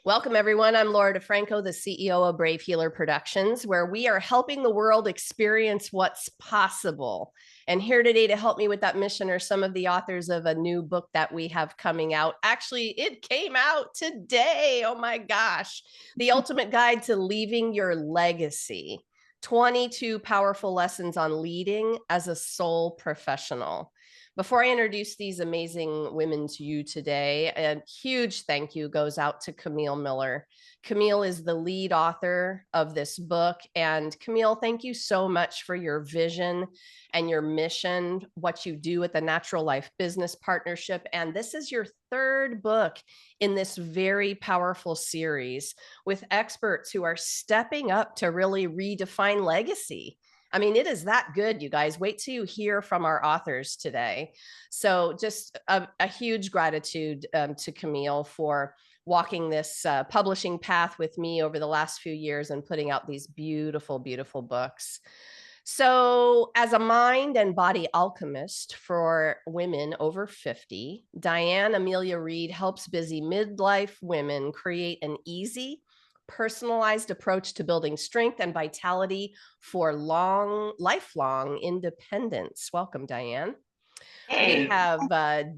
Welcome, everyone. I'm Laura DeFranco, the CEO of Brave Healer Productions, where we are helping the world experience what's possible. And here today to help me with that mission are some of the authors of a new book that we have coming out. Actually, it came out today. Oh my gosh. The Ultimate Guide to Leaving Your Legacy. 22 powerful lessons on leading as a sole professional. Before I introduce these amazing women to you today, a huge thank you goes out to Camille Miller. Camille is the lead author of this book. And Camille, thank you so much for your vision and your mission, what you do at the Natural Life Business Partnership. And this is your third book in this very powerful series with experts who are stepping up to really redefine legacy. I mean, it is that good, you guys. Wait till you hear from our authors today. So just a huge gratitude to Camille for walking this publishing path with me over the last few years and putting out these beautiful, beautiful books. So, as a mind and body alchemist for women over 50, Diane Amelia Reed helps busy midlife women create an easy, personalized approach to building strength and vitality for lifelong independence. Welcome, Diane. We Hey, have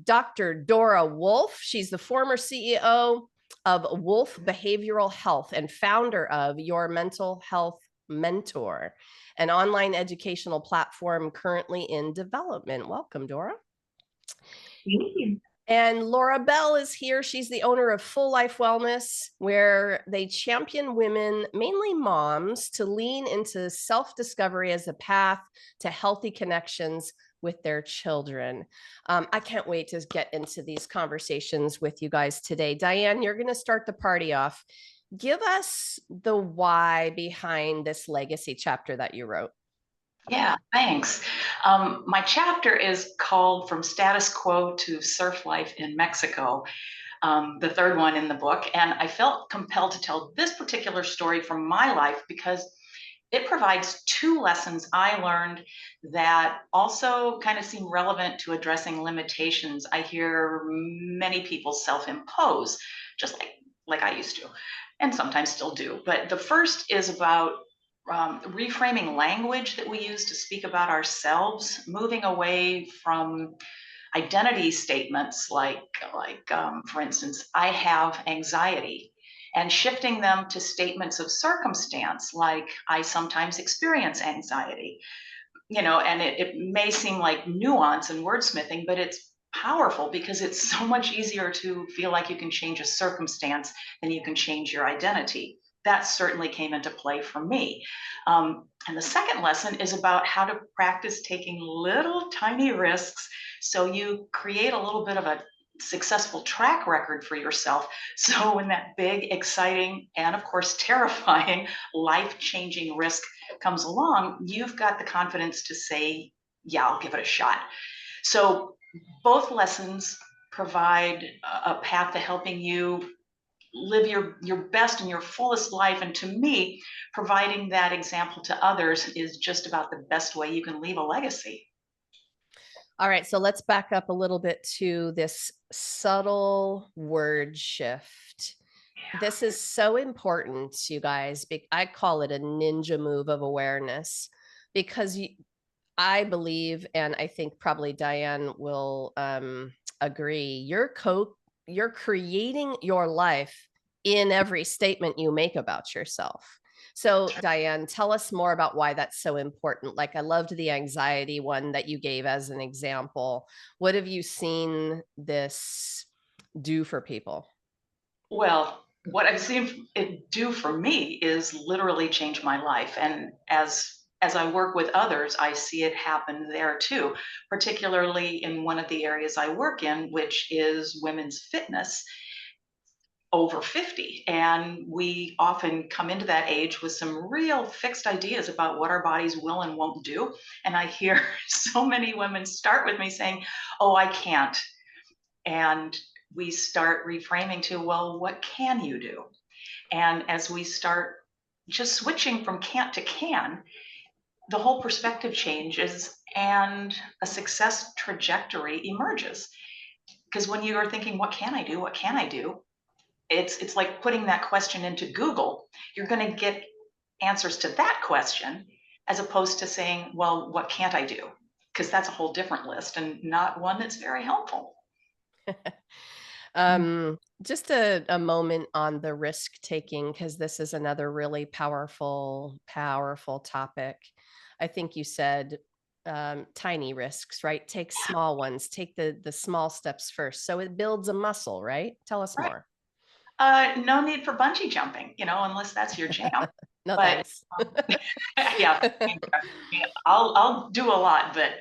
Dr. Dora Wolf. She's the former CEO of Wolf Behavioral Health and founder of Your Mental Health Mentor, an online educational platform currently in development. Welcome, Dora. thank you. And Laura Bell is here. She's the owner of Full Life Wellness, where they champion women, mainly moms, to lean into self-discovery as a path to healthy connections with their children. I can't wait to get into these conversations with you guys today. Diane, you're going to start the party off. Give us the why behind this legacy chapter that you wrote. Yeah, thanks. My chapter is called From Status Quo to Surf Life in Mexico, the third one in the book. And I felt compelled to tell this particular story from my life because it provides two lessons I learned that also kind of seem relevant to addressing limitations I hear many people self-impose, just like I used to, and sometimes still do. But the first is about reframing language that we use to speak about ourselves, moving away from identity statements for instance, I have anxiety, and shifting them to statements of circumstance like I sometimes experience anxiety. And it may seem like nuance and wordsmithing, but it's powerful because it's so much easier to feel like you can change a circumstance than you can change your identity. That certainly came into play for me. And the second lesson is about how to practice taking little tiny risks so you create a little bit of a successful track record for yourself. So when that big, exciting, and of course, terrifying, life changing risk comes along, you've got the confidence to say, yeah, I'll give it a shot. So both lessons provide a path to helping you live your best and your fullest life. And to me, providing that example to others is just about the best way you can leave a legacy. All right, so let's back up a little bit to this subtle word shift. This is so important, you guys. I call it a ninja move of awareness because I believe, and I think probably Diane will agree, you're creating your life in every statement you make about yourself. So, Diane, tell us more about why that's so important. Like, I loved the anxiety one that you gave as an example. What have you seen this do for people? Well, what I've seen it do for me is literally change my life. And as I work with others, I see it happen there too, particularly in one of the areas I work in, which is women's fitness over 50. And we often come into that age with some real fixed ideas about what our bodies will and won't do. And I hear so many women start with me saying, oh, I can't. And we start reframing to, well, what can you do? And as we start just switching from can't to can, the whole perspective changes and a success trajectory emerges. Because when you are thinking, what can I do? What can I do? It's like putting that question into Google. You're going to get answers to that question as opposed to saying, well, what can't I do? Because that's a whole different list and not one that's very helpful. Just a moment on the risk taking, because this is another really powerful, powerful topic. I think you said tiny risks, right? Take small ones, take the small steps first. So it builds a muscle, right? Tell us Right. more. No need for bungee jumping, unless that's your jam. No, But thanks. yeah, I'll do a lot, but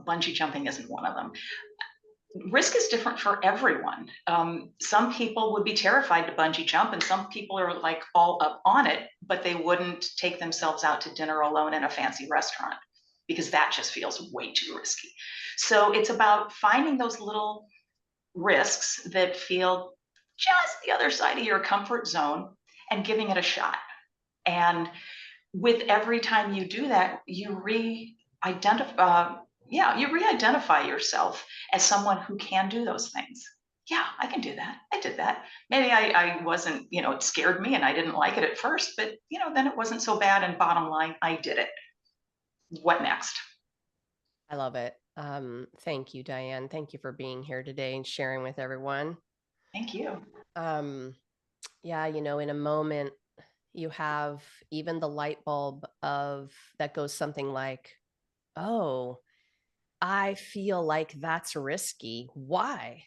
bungee jumping isn't one of them. Risk is different for everyone. Some people would be terrified to bungee jump, and some people are like all up on it, but they wouldn't take themselves out to dinner alone in a fancy restaurant because that just feels way too risky. So it's about finding those little risks that feel just the other side of your comfort zone and giving it a shot. And with every time you do that, you re-identify. Yeah, you re-identify yourself as someone who can do those things. Yeah, I can do that. I did that. Maybe I wasn't, it scared me and I didn't like it at first, but then it wasn't so bad. And bottom line, I did it. What next? I love it. Thank you, Diane. Thank you for being here today and sharing with everyone. Thank you. Um, yeah, in a moment, you have even the light bulb of that goes something like, oh, I feel like that's risky. Why?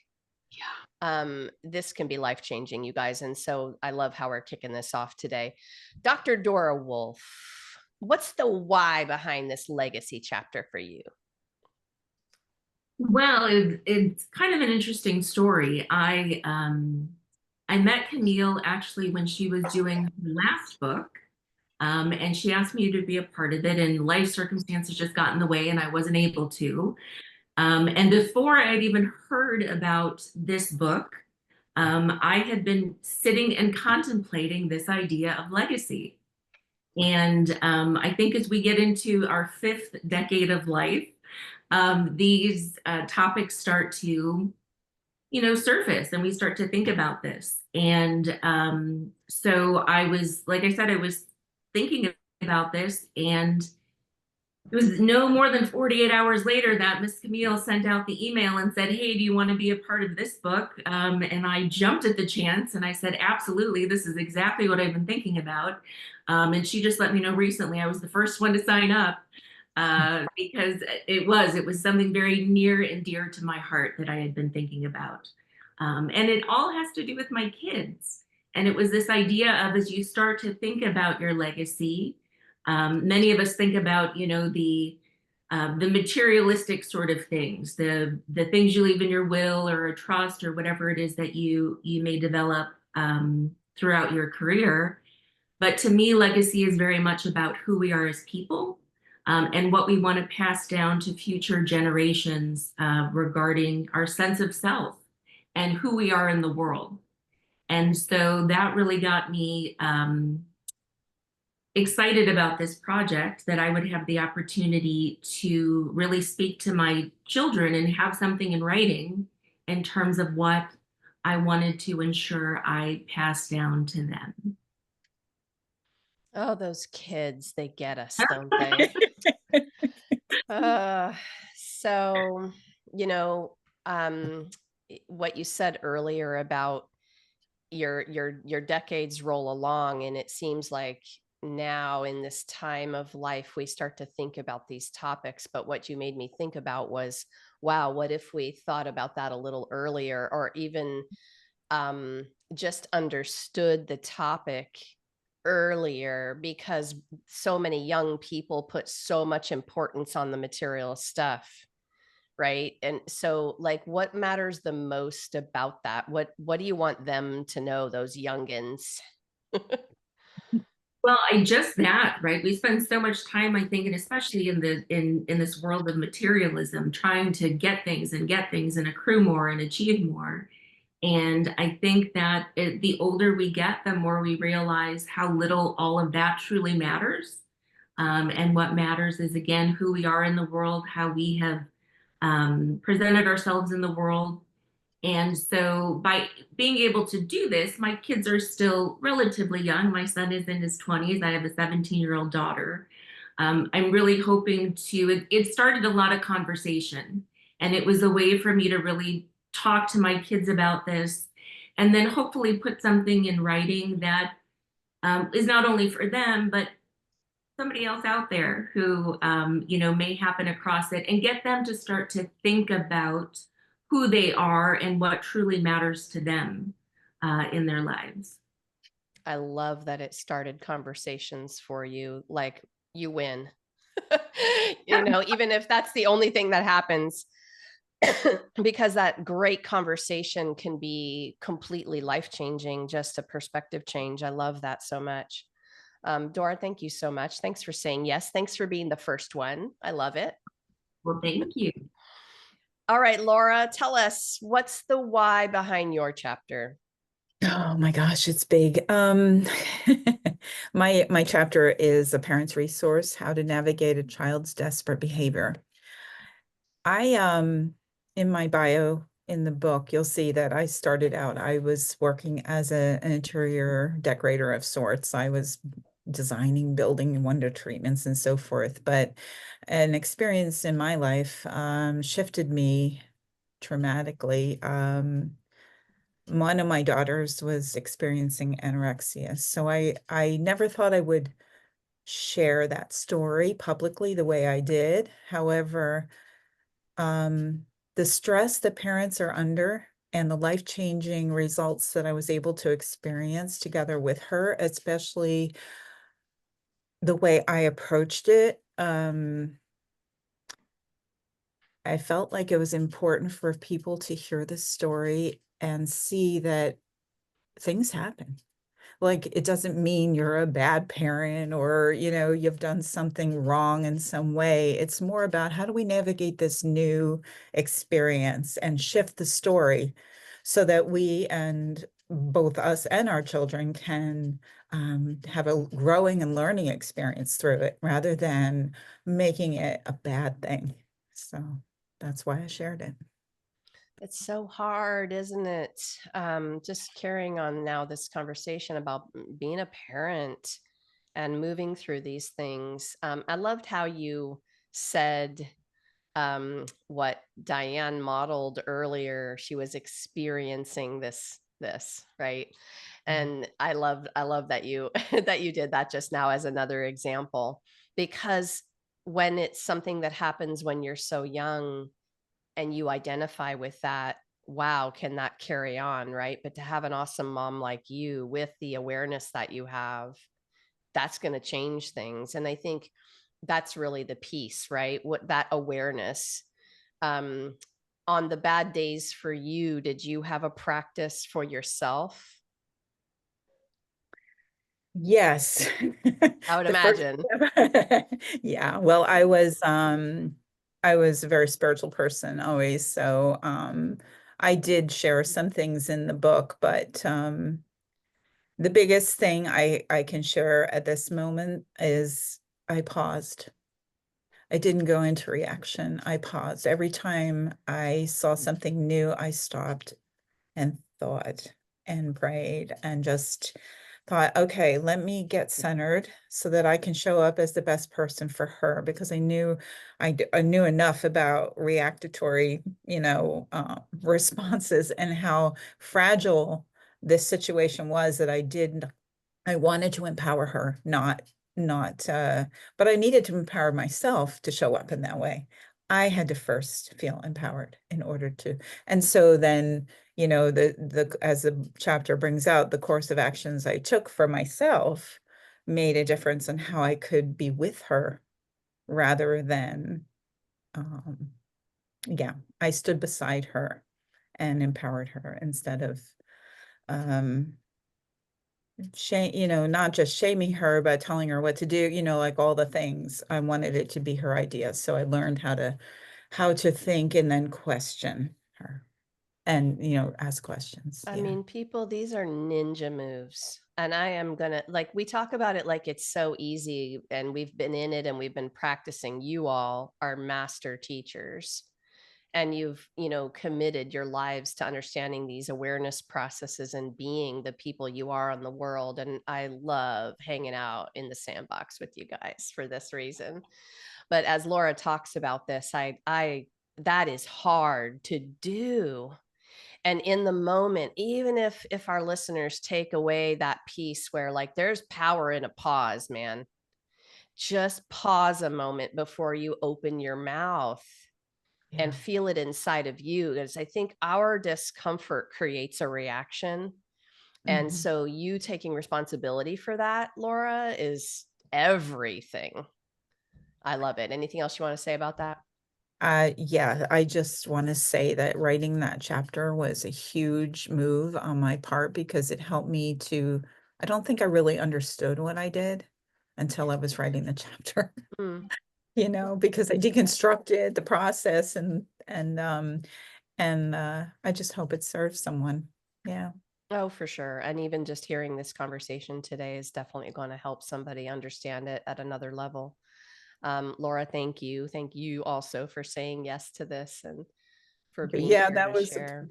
Yeah. This can be life changing, you guys. And so I love how we're kicking this off today. Dr. Dora Wolf, what's the why behind this legacy chapter for you? Well, it's kind of an interesting story. I met Camille actually when she was doing her last book, and she asked me to be a part of it, and life circumstances just got in the way, and I wasn't able to. And before I had even heard about this book, I had been sitting and contemplating this idea of legacy. And I think as we get into our fifth decade of life, these topics start to, surface, and we start to think about this. And so I was, like I said, I was thinking about this, and it was no more than 48 hours later that Miss Camille sent out the email and said, "Hey, do you want to be a part of this book?" And I jumped at the chance and I said, "Absolutely, this is exactly what I've been thinking about." And she just let me know recently I was the first one to sign up, because it was something very near and dear to my heart that I had been thinking about. And it all has to do with my kids. And it was this idea of, as you start to think about your legacy, many of us think about, the materialistic sort of things, the things you leave in your will or a trust or whatever it is that you may develop throughout your career. But to me, legacy is very much about who we are as people, and what we want to pass down to future generations regarding our sense of self and who we are in the world. And so that really got me excited about this project, that I would have the opportunity to really speak to my children and have something in writing in terms of what I wanted to ensure I pass down to them. Oh, those kids, they get us, don't they? Uh, so, you know, um, what you said earlier about your decades roll along, and it seems like now in this time of life we start to think about these topics. But what you made me think about was, wow, what if we thought about that a little earlier, or even just understood the topic earlier, because so many young people put so much importance on the material stuff, right? And so, like, what matters the most about that? What do you want them to know, those youngins? Well, I just that, right? We spend so much time, I think, and especially in this world of materialism, trying to get things and accrue more and achieve more. And I think that the older we get, the more we realize how little all of that truly matters. And what matters is, again, who we are in the world, how we have presented ourselves in the world, And so by being able to do this, my kids are still relatively young. My son is in his 20s. I have a 17-year-old daughter. I'm really hoping to, it started a lot of conversation, and it was a way for me to really talk to my kids about this, and then hopefully put something in writing that is not only for them, but somebody else out there who, may happen across it, and get them to start to think about who they are and what truly matters to them in their lives. I love that it started conversations for you. Like, you win. Even if that's the only thing that happens, because that great conversation can be completely life-changing, just a perspective change. I love that so much. Dora, thank you so much. Thanks for saying yes. Thanks for being the first one. I love it. Well, thank you. All right, Laura, tell us, what's the why behind your chapter? Oh my gosh, it's big. My chapter is a parent's resource, how to navigate a child's desperate behavior. I in my bio in the book, you'll see that I started out, I was working as an interior decorator of sorts. I was designing, building window treatments and so forth. But an experience in my life shifted me dramatically. One of my daughters was experiencing anorexia. So I never thought I would share that story publicly the way I did. However, the stress that parents are under and the life-changing results that I was able to experience together with her, especially the way I approached it, I felt like it was important for people to hear this story and see that things happen. Like, it doesn't mean you're a bad parent or, you've done something wrong in some way. It's more about how do we navigate this new experience and shift the story so that we and both us and our children can have a growing and learning experience through it rather than making it a bad thing. So that's why I shared it. It's so hard, isn't it? Just carrying on now this conversation about being a parent and moving through these things. I loved how you said what Diane modeled earlier. She was experiencing this, right? And I love that you that you did that just now as another example, because when it's something that happens when you're so young and you identify with that, wow, can that carry on, right? But to have an awesome mom like you with the awareness that you have, that's going to change things. And I think that's really the piece, right? What that awareness. um on the bad days for you, did you have a practice for yourself? Yes. I would The first imagine. yeah, well, I was a very spiritual person always, so I did share some things in the book, but the biggest thing I can share at this moment is I paused. I didn't go into reaction. I paused. Every time I saw something new, I stopped and thought and prayed and just thought, okay, let me get centered so that I can show up as the best person for her, because I knew enough about reactatory, responses and how fragile this situation was that I wanted to empower her, not but I needed to empower myself to show up in that way. I had to first feel empowered in order to. And so then, the as the chapter brings out, the course of actions I took for myself made a difference in how I could be with her rather than um yeah, I stood beside her and empowered her instead of um shame, not just shaming her, but telling her what to do, like all the things. I wanted it to be her idea. So I learned how to think and then question her and, ask questions. I Yeah. mean, people, these are ninja moves. And I am gonna, like, we talk about it like it's so easy, and we've been in it and we've been practicing. You all are master teachers. and you've, committed your lives to understanding these awareness processes and being the people you are in the world. And I love hanging out in the sandbox with you guys for this reason. But as Laura talks about this, I that is hard to do. And in the moment, even if our listeners take away that piece where like there's power in a pause, man, just pause a moment before you open your mouth and feel it inside of you. Because I think our discomfort creates a reaction. And so you taking responsibility for that, Laura, is everything. I love it. Anything else you want to say about that? Yeah, I just want to say that writing that chapter was a huge move on my part because it helped me to, I don't think I really understood what I did until I was writing the chapter, Mm. because I deconstructed the process and I just hope it serves someone. Yeah. Oh, for sure. And even just hearing this conversation today is definitely going to help somebody understand it at another level. Laura, thank you. Thank you also for saying yes to this and for being Yeah, here to share.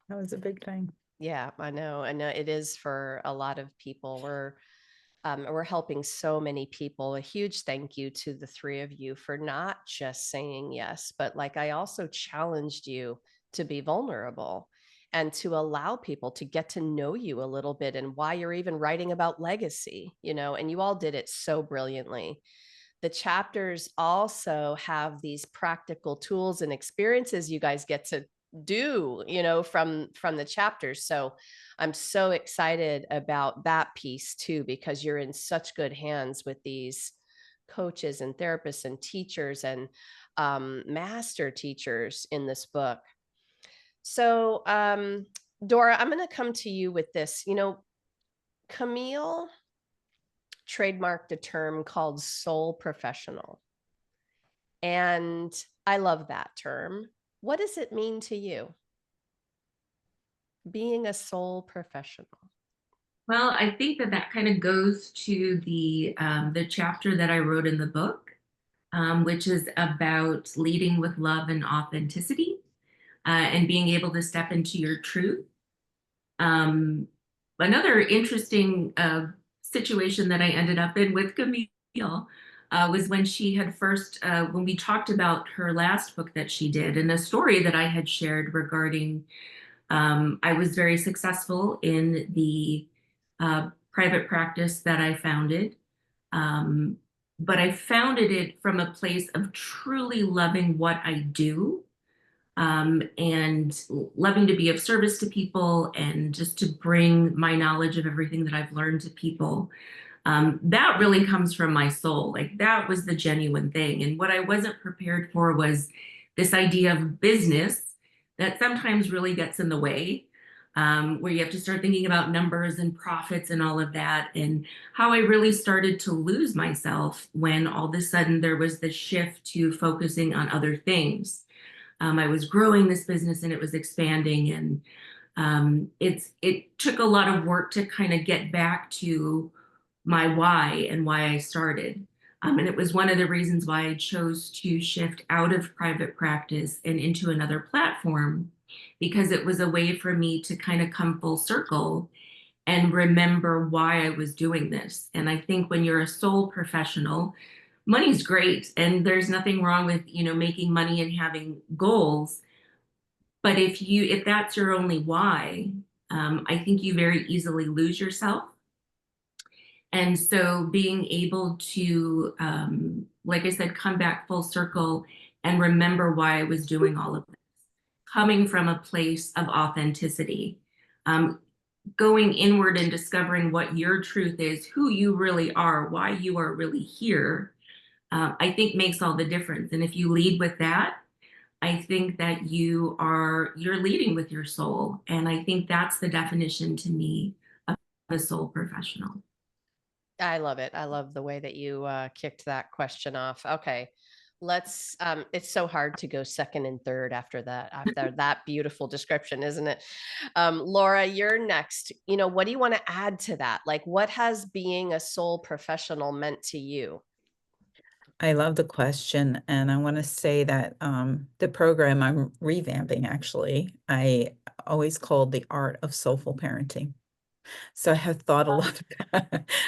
that was a big thing. Yeah, I know. And it is for a lot of people. We're helping so many people. A huge thank you to the three of you for not just saying yes, but like I also challenged you to be vulnerable and to allow people to get to know you a little bit and why you're even writing about legacy, and you all did it so brilliantly. The chapters also have these practical tools and experiences you guys get to do, from the chapters. So I'm so excited about that piece too, because you're in such good hands with these coaches and therapists and teachers and master teachers in this book. So, Dora, I'm going to come to you with this. Camille trademarked a term called soul professional. And I love that term. What does it mean to you, being a soul professional? Well, I think that kind of goes to the chapter that I wrote in the book, which is about leading with love and authenticity, and being able to step into your truth. Um, Another interesting situation that I ended up in with Camille was when she had when we talked about her last book that she did, and a story that I had shared regarding, I was very successful in the private practice that I founded. Um, but I founded it from a place of truly loving what I do, and loving to be of service to people and just to bring my knowledge of everything that I've learned to people. That really comes from my soul. Like that was the genuine thing. And what I wasn't prepared for was this idea of business that sometimes really gets in the way, where you have to start thinking about numbers and profits and all of that. And how I really started to lose myself when all of a sudden there was this shift to focusing on other things. I was growing this business and it was expanding, and it took a lot of work to kind of get back to my why and why I started. And it was one of the reasons why I chose to shift out of private practice and into another platform, because it was a way for me to kind of come full circle and remember why I was doing this. And I think when you're a sole professional, money's great and there's nothing wrong with, making money and having goals. But if that's your only why, I think you very easily lose yourself. And so being able to, like I said, come back full circle and remember why I was doing all of this, coming from a place of authenticity, going inward and discovering what your truth is, who you really are, why you are really here, I think makes all the difference. And if you lead with that, I think that you're leading with your soul. And I think that's the definition to me of a soul professional. I love it. I love the way that you kicked that question off. Okay. It's so hard to go second and third after that beautiful description, isn't it? Laura, you're next. What do you want to add to that? Like, what has being a soul professional meant to you? I love the question, and I want to say that the program I'm revamping, actually, I always called the art of soulful parenting. So I have thought a lot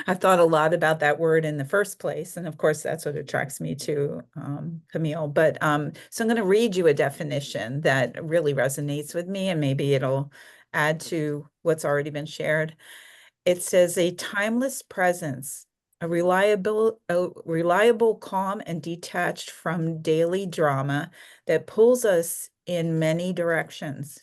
I've thought a lot about that word in the first place. And of course, that's what attracts me to Camille. But so I'm going to read you a definition that really resonates with me, and maybe it'll add to what's already been shared. It says a timeless presence, a reliable, calm, and detached from daily drama that pulls us in many directions.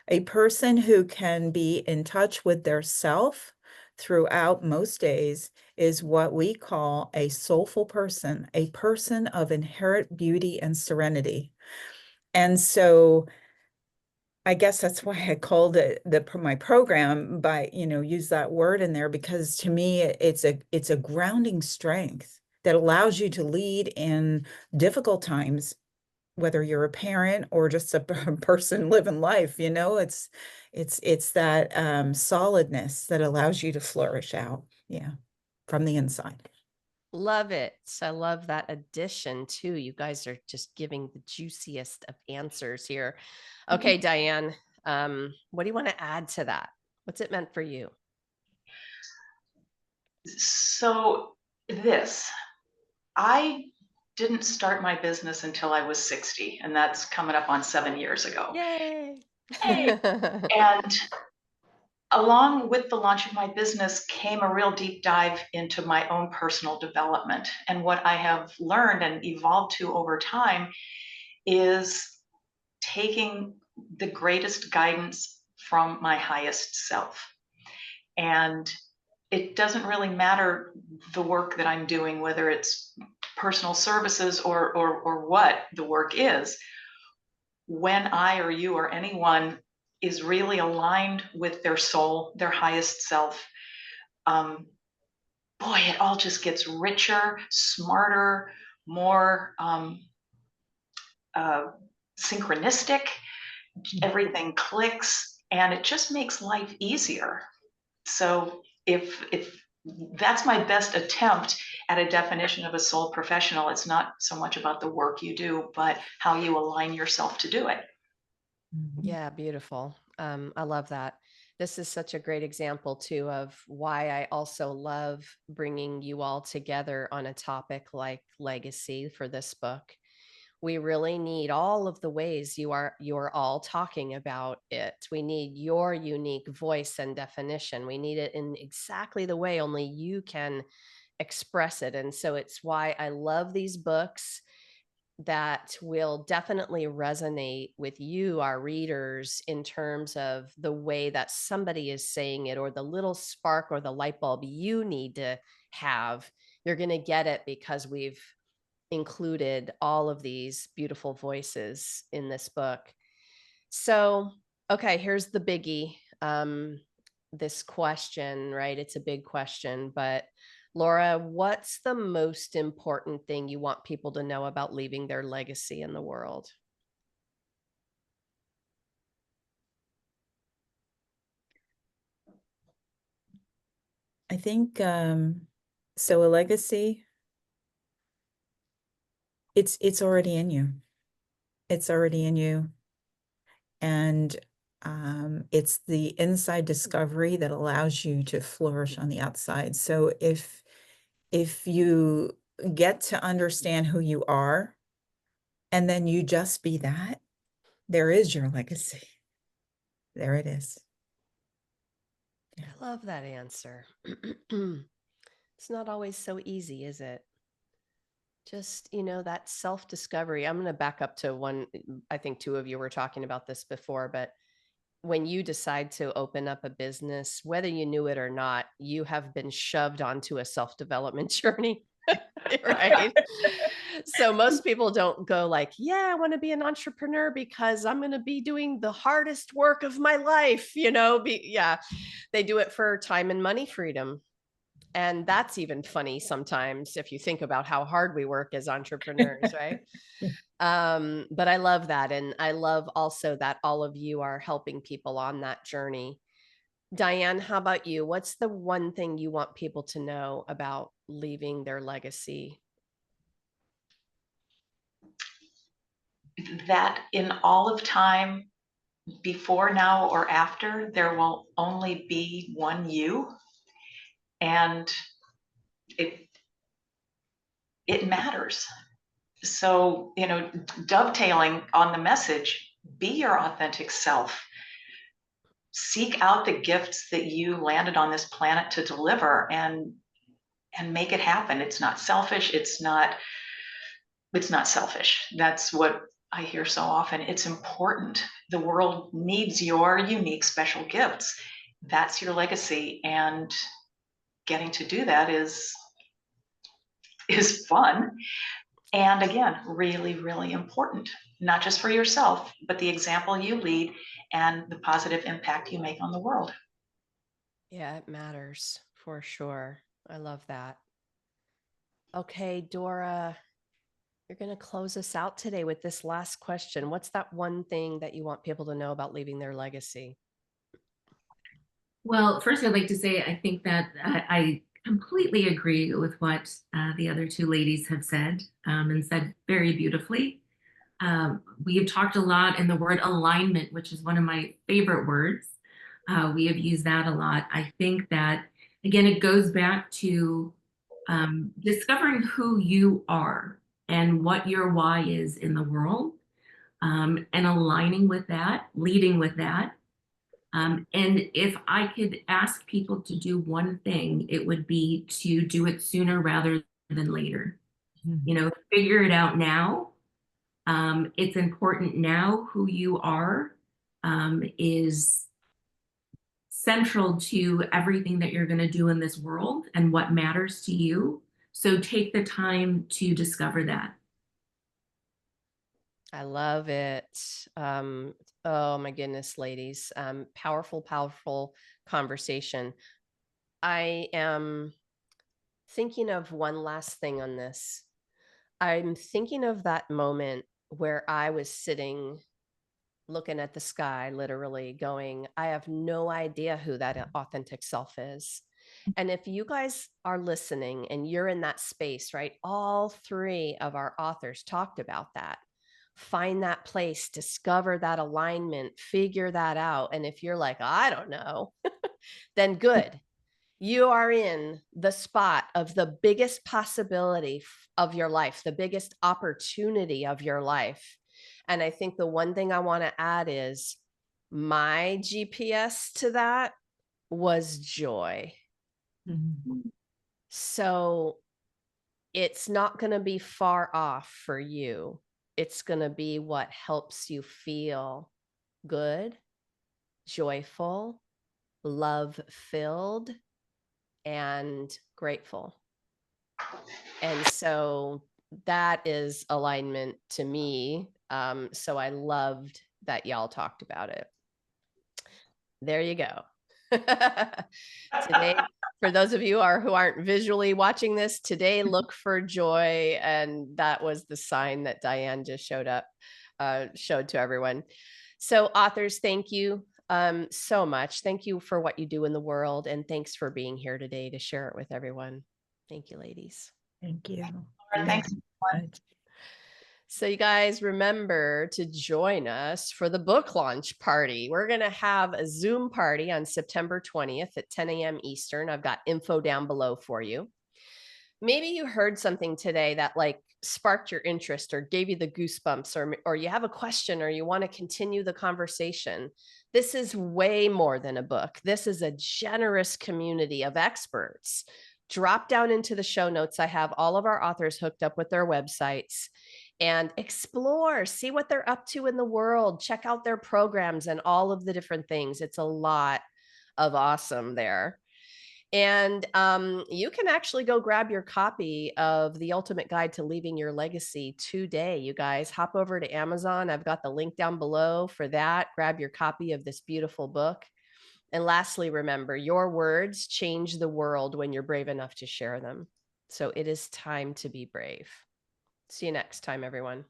A person who can be in touch with their self throughout most days is what we call a soulful person, a person of inherent beauty and serenity. And so I guess that's why I called it my program by, use that word in there, because to me it's a grounding strength that allows you to lead in difficult times, whether you're a parent or just a person living life. It's that solidness that allows you to flourish out, from the inside. Love it. I love that addition too. You guys are just giving the juiciest of answers here. Okay, Diane, what do you want to add to that? What's it meant for you? So I didn't start my business until I was 60, and that's coming up on 7 years ago. Yay. Hey. And along with the launch of my business came a real deep dive into my own personal development. And what I have learned and evolved to over time is taking the greatest guidance from my highest self. And it doesn't really matter the work that I'm doing, whether it's personal services or what the work is. When I or you or anyone is really aligned with their soul, their highest self, boy, it all just gets richer, smarter, more synchronistic. Everything clicks, and it just makes life easier. So if that's my best attempt at a definition of a soul professional, it's not so much about the work you do, but how you align yourself to do it. Yeah, beautiful. I love that. This is such a great example too of why I also love bringing you all together on a topic like legacy for this book. We really need all of the ways you're all talking about it. We need your unique voice and definition. We need it in exactly the way only you can express it. And so it's why I love these books that will definitely resonate with you, our readers, in terms of the way that somebody is saying it, or the little spark or the light bulb you need to have. You're going to get it because we've included all of these beautiful voices in this book. So, okay, here's the biggie. This question, right? It's a big question, but Laura, what's the most important thing you want people to know about leaving their legacy in the world? I think so a legacy, it's already in you. It's already in you. And it's the inside discovery that allows you to flourish on the outside. So if you get to understand who you are, and then you just be that, there is your legacy. There it is. I love that answer. It's not always so easy, is it? Just, that self-discovery. I'm going to back up to one. I think two of you were talking about this before, but when you decide to open up a business, whether you knew it or not, you have been shoved onto a self-development journey. Right. So most people don't go like, yeah, I want to be an entrepreneur because I'm going to be doing the hardest work of my life, they do it for time and money freedom. And that's even funny sometimes if you think about how hard we work as entrepreneurs, right? But I love that. And I love also that all of you are helping people on that journey. Diane, how about you? What's the one thing you want people to know about leaving their legacy? that in all of time, before, now, or after, there will only be one you, and it matters. So, dovetailing on the message, be your authentic self. Seek out the gifts that you landed on this planet to deliver, and make it happen. It's not selfish. It's not selfish. That's what I hear so often. It's important. The world needs your unique special gifts. That's your legacy, and getting to do that is fun. And again, really, really important, not just for yourself, but the example you lead and the positive impact you make on the world. Yeah, it matters for sure. I love that. Okay, Dora, you're going to close us out today with this last question. What's that one thing that you want people to know about leaving their legacy? Well, first, I'd like to say I think that I completely agree with what the other two ladies have said, and said very beautifully. We have talked a lot in the word alignment, which is one of my favorite words. We have used that a lot. I think that, again, it goes back to discovering who you are and what your why is in the world, and aligning with that, leading with that. And if I could ask people to do one thing, it would be to do it sooner rather than later. Figure it out now. It's important now. Who you are is central to everything that you're going to do in this world and what matters to you. So take the time to discover that. I love it. Oh my goodness, ladies. Powerful, powerful conversation. I am thinking of one last thing on this. I'm thinking of that moment where I was sitting looking at the sky, literally going, I have no idea who that authentic self is. And if you guys are listening and you're in that space, right? All three of our authors talked about that. Find that place, discover that alignment, figure that out. And if you're like, I don't know, then good. You are in the spot of the biggest possibility of your life, the biggest opportunity of your life. And I think the one thing I want to add is my GPS to that was joy. So it's not going to be far off for you. It's going to be what helps you feel good, joyful, love-filled, and grateful. And so that is alignment to me. So I loved that y'all talked about it. There you go. Today, for those of you who aren't visually watching this, today look for joy. And that was the sign that Diane just showed to everyone. So authors, thank you so much. Thank you for what you do in the world. And thanks for being here today to share it with everyone. Thank you, ladies. Thank you. Thanks. So you guys remember to join us for the book launch party. We're going to have a Zoom party on September 20th at 10 a.m. Eastern. I've got info down below for you. Maybe you heard something today that like sparked your interest or gave you the goosebumps, or you have a question or you want to continue the conversation. This is way more than a book. This is a generous community of experts. Drop down into the show notes. I have all of our authors hooked up with their websites, and explore, see what they're up to in the world, check out their programs and all of the different things. It's a lot of awesome there. And you can actually go grab your copy of The Ultimate Guide to Leaving Your Legacy today, you guys. Hop over to Amazon. I've got the link down below for that. Grab your copy of this beautiful book. And lastly, remember, your words change the world when you're brave enough to share them. So it is time to be brave. See you next time, everyone.